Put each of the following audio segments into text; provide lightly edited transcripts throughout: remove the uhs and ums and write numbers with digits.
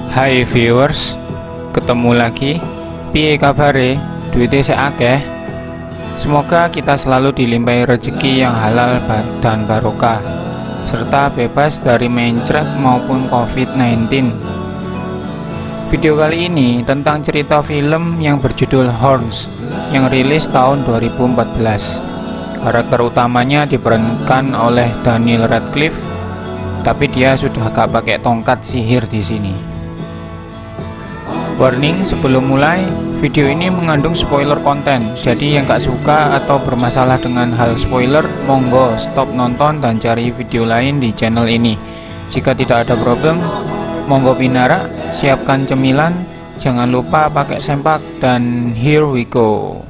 Hai viewers, ketemu lagi. Piye kabare? Duitnya sik akeh. Semoga kita selalu dilimpahi rezeki yang halal dan barokah, serta bebas dari mencret maupun COVID-19. Video kali ini tentang cerita film yang berjudul Horns yang rilis tahun 2014. Karakter utamanya diperankan oleh Daniel Radcliffe, tapi dia sudah gak pakai tongkat sihir di sini. Warning sebelum mulai, video ini mengandung spoiler konten, jadi yang gak suka atau bermasalah dengan hal spoiler, monggo stop nonton dan cari video lain di channel ini. Jika tidak ada problem, monggo pinara, siapkan cemilan, jangan lupa pakai sempak, dan here we go.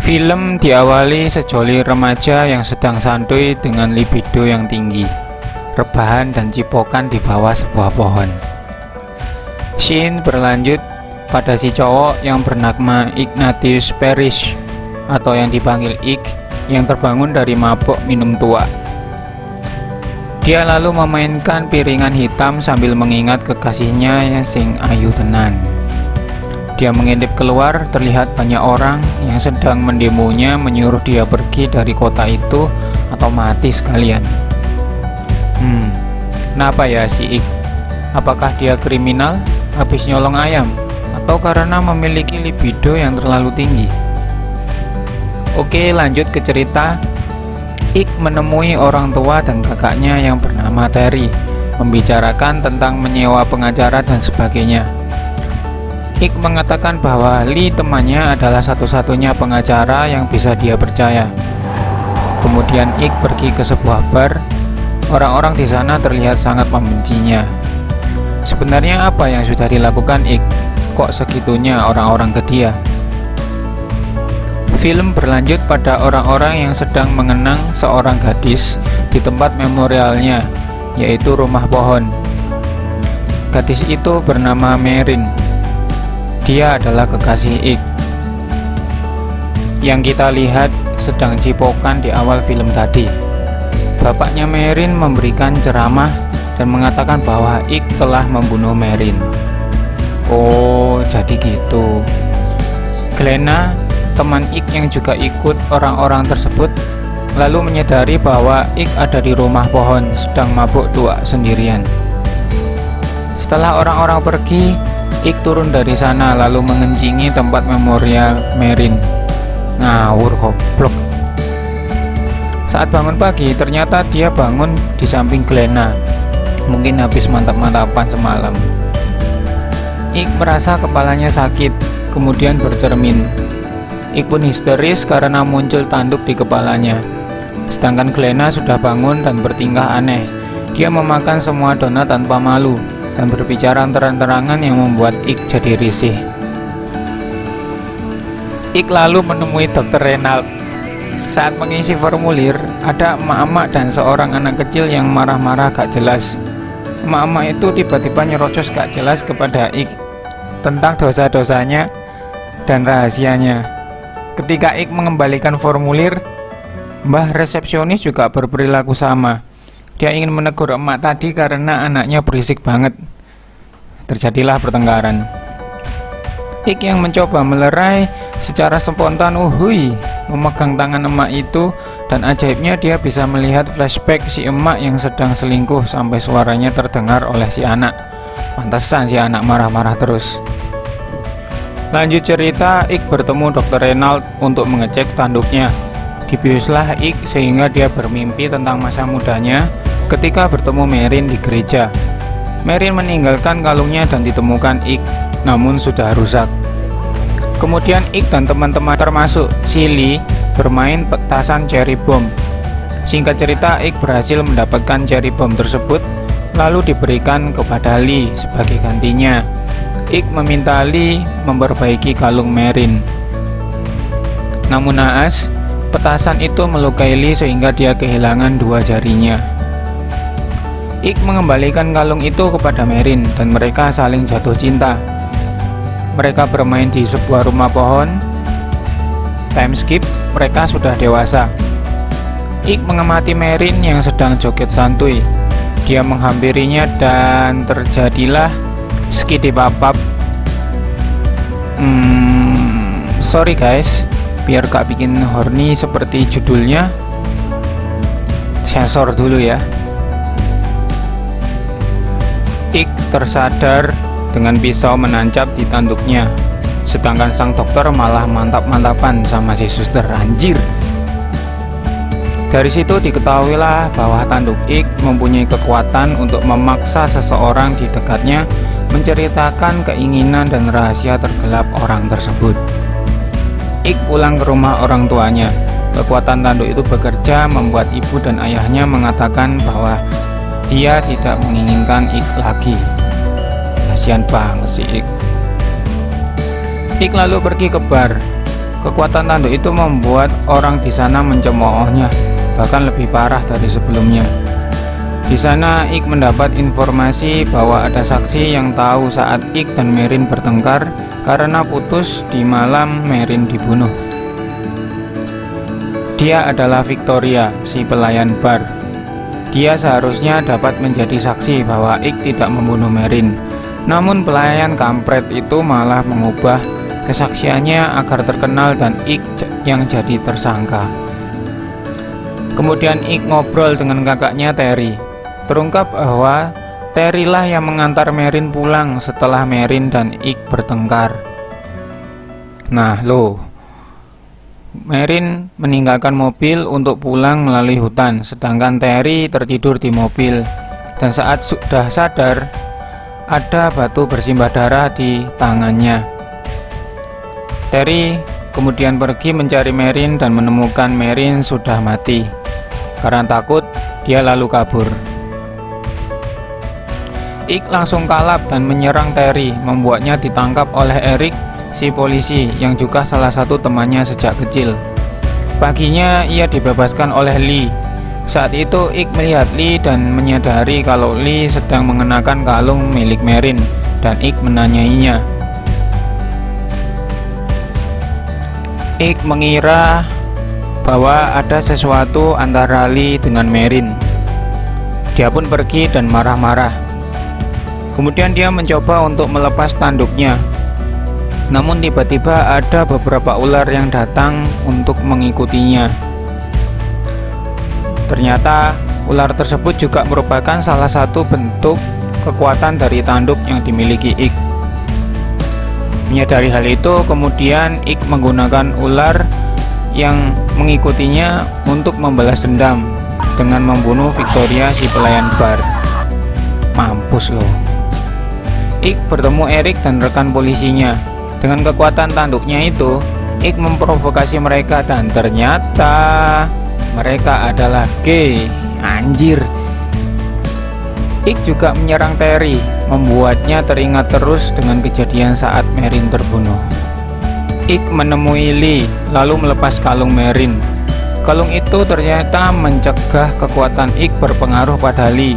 Film diawali sejoli remaja yang sedang santuy dengan libido yang tinggi, rebahan dan cipokan di bawah sebuah pohon. Scene berlanjut pada si cowok yang bernama Ignatius Parrish atau yang dipanggil Ik, yang terbangun dari mabuk minum tua. Dia lalu memainkan piringan hitam sambil mengingat kekasihnya yang sing ayu tenan. Dia mengintip keluar, terlihat banyak orang yang sedang mendemonya menyuruh dia pergi dari kota itu atau mati sekalian. Kenapa ya si Ik? Apakah dia kriminal, habis nyolong ayam, atau karena memiliki libido yang terlalu tinggi? Oke, lanjut ke cerita. Ik menemui orang tua dan kakaknya yang bernama Terry, membicarakan tentang menyewa pengacara dan sebagainya. Ik mengatakan bahwa Lee temannya adalah satu-satunya pengacara yang bisa dia percaya. Kemudian Ik pergi ke sebuah bar. Orang-orang di sana terlihat sangat membencinya. Sebenarnya apa yang sudah dilakukan Ik? Kok segitunya orang-orang ke dia? Film berlanjut pada orang-orang yang sedang mengenang seorang gadis di tempat memorialnya, yaitu rumah pohon. Gadis itu bernama Marin. Dia adalah kekasih Ik yang kita lihat sedang cipokan di awal film tadi. Bapaknya Marin memberikan ceramah dan mengatakan bahwa Ik telah membunuh Marin. Oh, jadi gitu. Glenna, teman Ik yang juga ikut orang-orang tersebut, lalu menyadari bahwa Ik ada di rumah pohon sedang mabuk tua sendirian. Setelah orang-orang pergi, Ik turun dari sana lalu mengencingi tempat memorial Marin. Ngawur goblok. Saat bangun pagi, ternyata dia bangun di samping Glenna. Mungkin habis mantap-mantapan semalam. Ik merasa kepalanya sakit, kemudian bercermin. Ik pun histeris karena muncul tanduk di kepalanya. Sedangkan Glenna sudah bangun dan bertingkah aneh. Dia memakan semua donat tanpa malu dan berbicara terang-terangan yang membuat Ik jadi risih. Ik lalu menemui Dr. Reynald. Saat mengisi formulir, ada emak-emak dan seorang anak kecil yang marah-marah gak jelas. Emak-emak itu tiba-tiba nyerocos gak jelas kepada Ik tentang dosa-dosanya dan rahasianya. Ketika Ik mengembalikan formulir, Mbah resepsionis juga berperilaku sama. Dia ingin menegur emak tadi karena anaknya berisik banget. Terjadilah pertengkaran. Ik yang mencoba melerai secara spontan memegang tangan emak itu, dan ajaibnya dia bisa melihat flashback si emak yang sedang selingkuh sampai suaranya terdengar oleh si anak. Pantesan si anak marah-marah terus. Lanjut cerita, Ik bertemu Dr. Reynald untuk mengecek tanduknya. Dibiuslah Ik sehingga dia bermimpi tentang masa mudanya ketika bertemu Marin di gereja. Marin meninggalkan kalungnya dan ditemukan Ik, namun sudah rusak. Kemudian Ik dan teman-teman termasuk Silly bermain petasan cherry bomb. Singkat cerita, Ik berhasil mendapatkan cherry bomb tersebut, lalu diberikan kepada Lee sebagai gantinya. Ik meminta Lee memperbaiki kalung Marin. Namun naas, petasan itu melukai Lee sehingga dia kehilangan dua jarinya. Ik mengembalikan kalung itu kepada Marin dan mereka saling jatuh cinta. Mereka bermain di sebuah rumah pohon. Time skip, mereka sudah dewasa. Ik mengamati Merin yang sedang joget santuy. Dia menghampirinya dan terjadilah skidipapap. Sorry guys, biar gak bikin horny seperti judulnya, sensor dulu ya. Ik tersadar dengan pisau menancap di tanduknya, sedangkan sang dokter malah mantap-mantapan sama si suster. Anjir. Dari situ diketahuilah bahwa tanduk Ik mempunyai kekuatan untuk memaksa seseorang di dekatnya menceritakan keinginan dan rahasia tergelap orang tersebut. Ik pulang ke rumah orang tuanya. Kekuatan tanduk itu bekerja membuat ibu dan ayahnya mengatakan bahwa dia tidak menginginkan Ik lagi. Kasihan banget si Ik. Ik lalu pergi ke bar. Kekuatan tanduk itu membuat orang di sana mencemoohnya, bahkan lebih parah dari sebelumnya. Di sana Ik mendapat informasi bahwa ada saksi yang tahu saat Ik dan Merin bertengkar karena putus di malam Merin dibunuh. Dia adalah Victoria, si pelayan bar. Dia seharusnya dapat menjadi saksi bahwa Ik tidak membunuh Merin. Namun pelayan kampret itu malah mengubah kesaksiannya agar terkenal dan Ik yang jadi tersangka. Kemudian Ik ngobrol dengan kakaknya Terry. Terungkap bahwa Terry lah yang mengantar Merin pulang setelah Merin dan Ik bertengkar. Nah loh, Merin meninggalkan mobil untuk pulang melalui hutan, sedangkan Terry tertidur di mobil. Dan saat sudah sadar, ada batu bersimbah darah di tangannya. Terry kemudian pergi mencari Merin dan menemukan Merin sudah mati. Karena takut, dia lalu kabur. Ik langsung kalap dan menyerang Terry, membuatnya ditangkap oleh Eric, si polisi yang juga salah satu temannya sejak kecil. Paginya ia dibebaskan oleh Lee. Saat itu Ik melihat Lee dan menyadari kalau Lee sedang mengenakan kalung milik Merin, dan Ik menanyainya. Ik mengira bahwa ada sesuatu antara Lee dengan Merin. Dia pun pergi dan marah-marah. Kemudian dia mencoba untuk melepas tanduknya. Namun tiba-tiba ada beberapa ular yang datang untuk mengikutinya. Ternyata ular tersebut juga merupakan salah satu bentuk kekuatan dari tanduk yang dimiliki Ik. Menyadari hal itu, kemudian Ik menggunakan ular yang mengikutinya untuk membalas dendam dengan membunuh Victoria, si pelayan bar. Mampus loh. Ik bertemu Eric dan rekan polisinya. Dengan kekuatan tanduknya itu, Ik memprovokasi mereka dan ternyata mereka adalah gay. Anjir. Ik juga menyerang Terry, membuatnya teringat terus dengan kejadian saat Merin terbunuh. Ik menemui Lee, lalu melepas kalung Merin. Kalung itu ternyata mencegah kekuatan Ik berpengaruh pada Lee.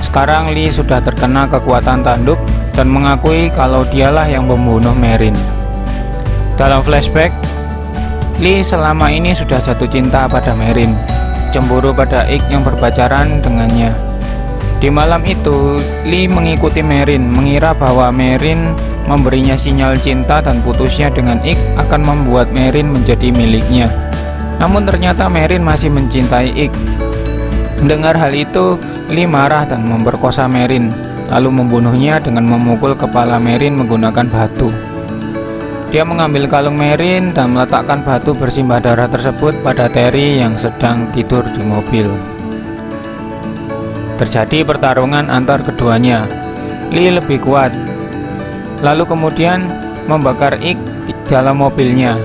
Sekarang Lee sudah terkena kekuatan tanduk dan mengakui kalau dialah yang membunuh Merin. Dalam flashback, Lee selama ini sudah jatuh cinta pada Merin, cemburu pada Ik yang berpacaran dengannya. Di malam itu, Lee mengikuti Merin, mengira bahwa Merin memberinya sinyal cinta dan putusnya dengan Ik akan membuat Merin menjadi miliknya. Namun ternyata Merin masih mencintai Ik. Mendengar hal itu, Lee marah dan memperkosa Merin, lalu membunuhnya dengan memukul kepala Merin menggunakan batu. Dia mengambil kalung Merin dan meletakkan batu bersimbah darah tersebut pada Terry yang sedang tidur di mobil. Terjadi pertarungan antar keduanya. Lee lebih kuat, lalu kemudian membakar Ik di dalam mobilnya.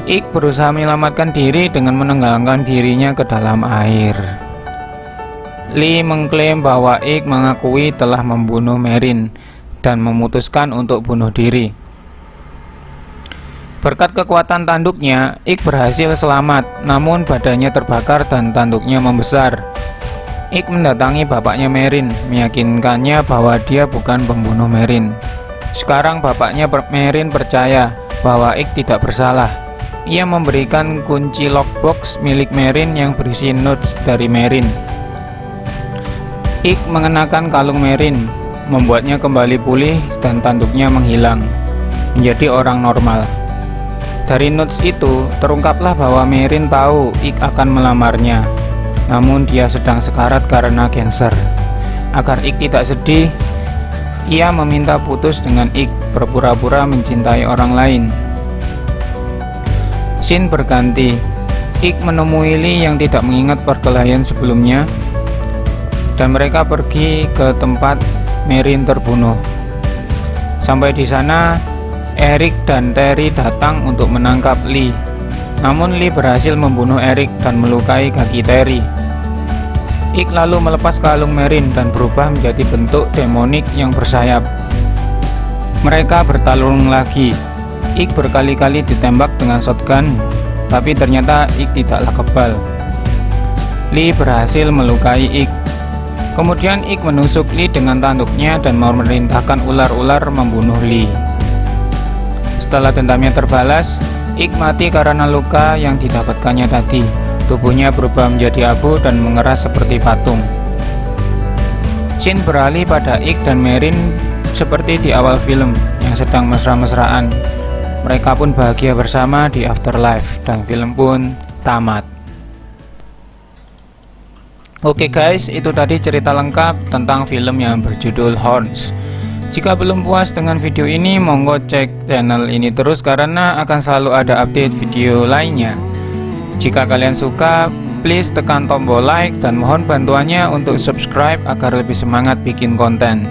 Ik berusaha menyelamatkan diri dengan menenggelamkan dirinya ke dalam air. Lee mengklaim bahwa Ik mengakui telah membunuh Merin dan memutuskan untuk bunuh diri. Berkat kekuatan tanduknya, Ik berhasil selamat, namun badannya terbakar dan tanduknya membesar. Ik mendatangi bapaknya Merin, meyakinkannya bahwa dia bukan pembunuh Merin. Sekarang bapaknya Merin percaya bahwa Ik tidak bersalah. Ia memberikan kunci lockbox milik Merin yang berisi notes dari Merin. Ik mengenakan kalung Merin, membuatnya kembali pulih dan tanduknya menghilang, menjadi orang normal. Dari notes itu, terungkaplah bahwa Merin tahu Ik akan melamarnya, namun dia sedang sekarat karena kanker. Agar Ik tidak sedih, ia meminta putus dengan Ik, berpura-pura mencintai orang lain. Scene berganti. Ik menemui Lee yang tidak mengingat perkelahian sebelumnya, dan mereka pergi ke tempat Merin terbunuh. Sampai di sana, Eric dan Terry datang untuk menangkap Lee. Namun Lee berhasil membunuh Eric dan melukai kaki Terry. Ik lalu melepas kalung Merin dan berubah menjadi bentuk demonik yang bersayap. Mereka bertarung lagi. Ik berkali-kali ditembak dengan shotgun, tapi ternyata Ik tidaklah kebal. Lee berhasil melukai Ik. Kemudian Ik menusuk Lee dengan tanduknya dan memerintahkan ular-ular membunuh Lee. Setelah dendamnya terbalas, Ik mati karena luka yang didapatkannya tadi. Tubuhnya berubah menjadi abu dan mengeras seperti patung. Scene beralih pada Ik dan Merin seperti di awal film yang sedang mesra-mesraan. Mereka pun bahagia bersama di afterlife dan film pun tamat. Oke guys, itu tadi cerita lengkap tentang film yang berjudul Horns. Jika belum puas dengan video ini, monggo cek channel ini terus karena akan selalu ada update video lainnya. Jika kalian suka, please tekan tombol like dan mohon bantuannya untuk subscribe agar lebih semangat bikin konten.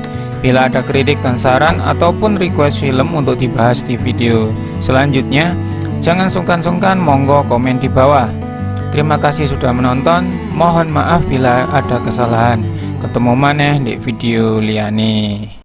Bila ada kritik dan saran ataupun request film untuk dibahas di video selanjutnya, jangan sungkan-sungkan monggo komen di bawah. Terima kasih sudah menonton, mohon maaf bila ada kesalahan. Ketemu maneh di video liyane.